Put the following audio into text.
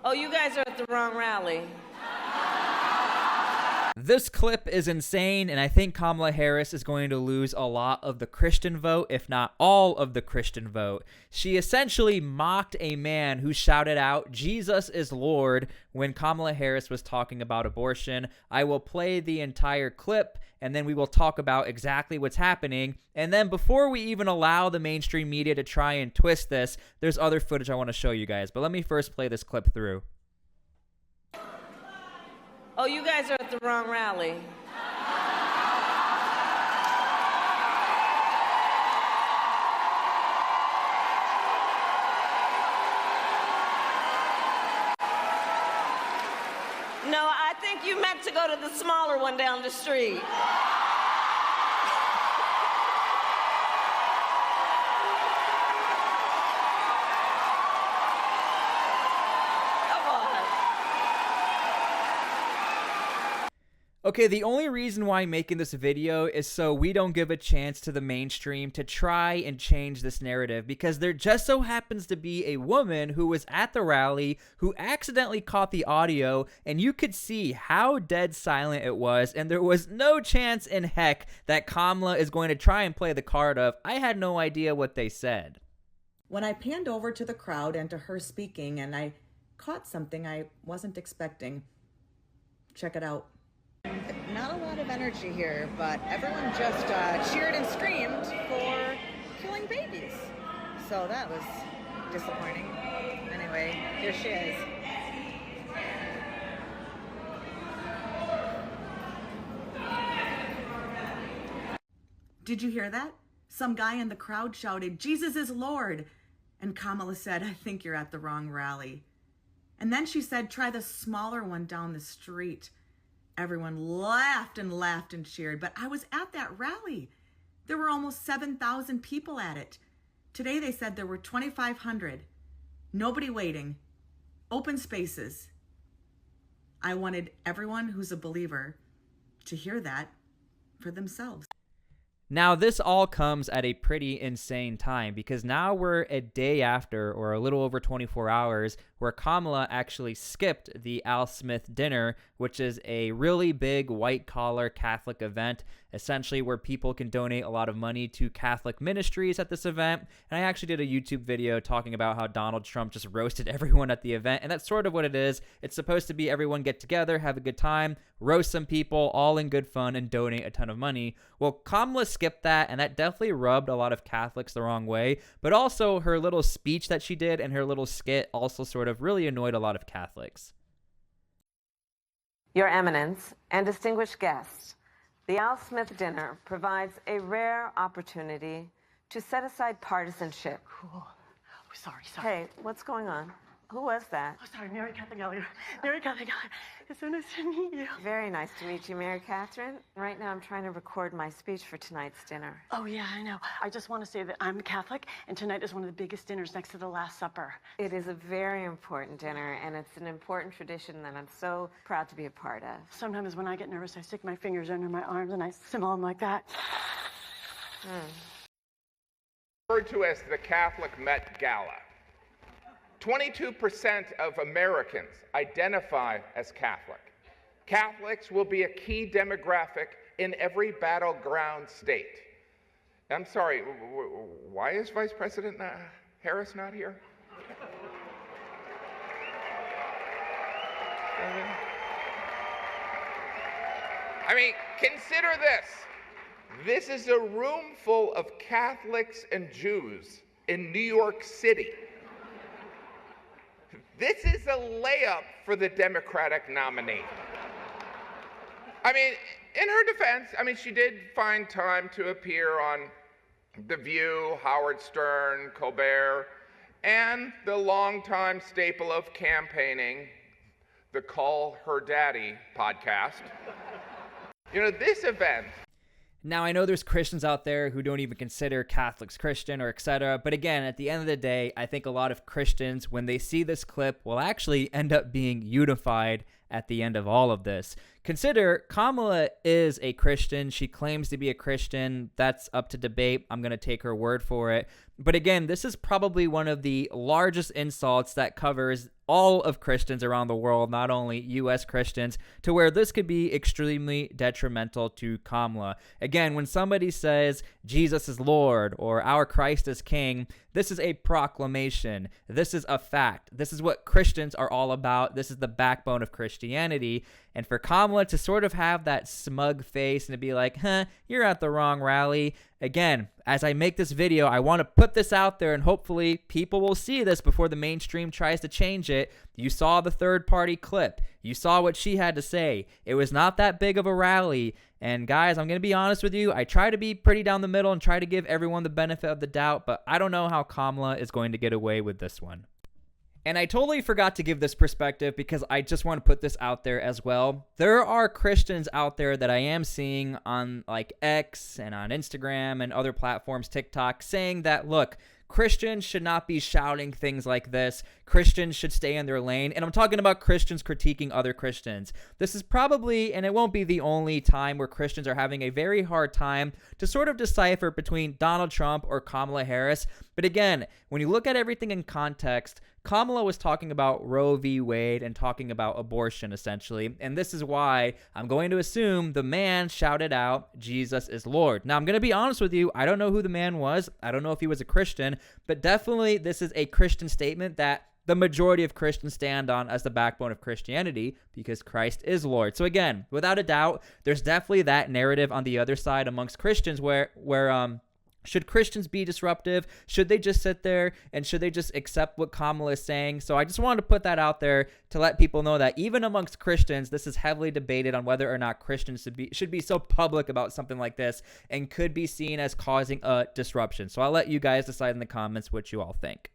Oh, you guys are at the wrong rally. This clip is insane, and I think Kamala Harris is going to lose a lot of the Christian vote, if not all of the Christian vote. She essentially mocked a man who shouted out, "Jesus is Lord," when Kamala Harris was talking about abortion. I will play the entire clip, and then we will talk about exactly what's happening. And then before we even allow the mainstream media to try and twist this, there's other footage I want to show you guys. But let me first play this clip through. Oh, you guys are at the wrong rally. No, I think you meant to go to the smaller one down the street. Okay, the only reason why I'm making this video is so we don't give a chance to the mainstream to try and change this narrative, because there just so happens to be a woman who was at the rally who accidentally caught the audio, and you could see how dead silent it was, and there was no chance in heck that Kamala is going to try and play the card of, I had no idea what they said. When I panned over to the crowd and to her speaking, and I caught something I wasn't expecting. Check it out. Not a lot of energy here, but everyone just cheered and screamed for killing babies. So that was disappointing. Anyway, here she is. Did you hear that? Some guy in the crowd shouted, "Jesus is Lord." And Kamala said, "I think you're at the wrong rally." And then she said, "Try the smaller one down the street." Everyone laughed and laughed and cheered, but I was at that rally. There were almost 7,000 people at it. Today they said there were 2,500. Nobody waiting. Open spaces. I wanted everyone who's a believer to hear that for themselves. Now, this all comes at a pretty insane time, because now we're a day after, or a little over 24 hours, where Kamala actually skipped the Al Smith dinner, which is a really big white-collar Catholic event, essentially where people can donate a lot of money to Catholic ministries at this event. And I actually did a YouTube video talking about how Donald Trump just roasted everyone at the event, and that's sort of what it is. It's supposed to be everyone get together, have a good time, roast some people, all in good fun, and donate a ton of money. Well, Kamala skipped that, and that definitely rubbed a lot of Catholics the wrong way, but also her little speech that she did and her little skit also sort of really annoyed a lot of Catholics. Your Eminence and distinguished guests, the Al Smith dinner provides a rare opportunity to set aside partisanship. Cool. Oh, sorry. Hey, what's going on? Who was that? Oh, sorry, Mary Catherine Elliott. Mary Catherine Elliott. It's so nice to meet you. Very nice to meet you, Mary Catherine. Right now I'm trying to record my speech for tonight's dinner. Oh, yeah, I know. I just want to say that I'm Catholic, and tonight is one of the biggest dinners next to the Last Supper. It is a very important dinner, and it's an important tradition that I'm so proud to be a part of. Sometimes when I get nervous, I stick my fingers under my arms and I simmer them like that. Referred to as the Catholic Met Gala. 22% of Americans identify as Catholic. Catholics will be a key demographic in every battleground state. I'm sorry, why is Vice President Harris not here? I mean, consider this. This is a room full of Catholics and Jews in New York City. This is a layup for the Democratic nominee. I mean, in her defense, she did find time to appear on The View, Howard Stern, Colbert, and the longtime staple of campaigning, the Call Her Daddy podcast. This event. Now, I know there's Christians out there who don't even consider Catholics Christian or etc. But again, at the end of the day, I think a lot of Christians, when they see this clip, will actually end up being unified at the end of all of this. Consider Kamala is a Christian. She claims to be a Christian. That's up to debate. I'm going to take her word for it. But again, this is probably one of the largest insults that covers all of Christians around the world, not only U.S. Christians, to where this could be extremely detrimental to Kamala. Again, when somebody says Jesus is Lord or our Christ is King, this is a proclamation. This is a fact. This is what Christians are all about. This is the backbone of Christianity. And for Kamala to sort of have that smug face and to be like, you're at the wrong rally. Again, as I make this video, I want to put this out there and hopefully people will see this before the mainstream tries to change it. You saw the third-party clip. You saw what she had to say. It was not that big of a rally. And guys, I'm going to be honest with you. I try to be pretty down the middle and try to give everyone the benefit of the doubt, but I don't know how Kamala is going to get away with this one. And I totally forgot to give this perspective because I just want to put this out there as well. There are Christians out there that I am seeing on like X and on Instagram and other platforms, TikTok, saying that, look, Christians should not be shouting things like this. Christians should stay in their lane. And I'm talking about Christians critiquing other Christians. This is probably, and it won't be the only time where Christians are having a very hard time to sort of decipher between Donald Trump or Kamala Harris. But again, when you look at everything in context, Kamala was talking about Roe v. Wade and talking about abortion, essentially. And this is why I'm going to assume the man shouted out, Jesus is Lord. Now, I'm going to be honest with you. I don't know who the man was. I don't know if he was a Christian. But definitely, this is a Christian statement that the majority of Christians stand on as the backbone of Christianity because Christ is Lord. So again, without a doubt, there's definitely that narrative on the other side amongst Christians where should Christians be disruptive? Should they just sit there and should they just accept what Kamala is saying? So I just wanted to put that out there to let people know that even amongst Christians, this is heavily debated on whether or not Christians should be so public about something like this and could be seen as causing a disruption. So I'll let you guys decide in the comments what you all think.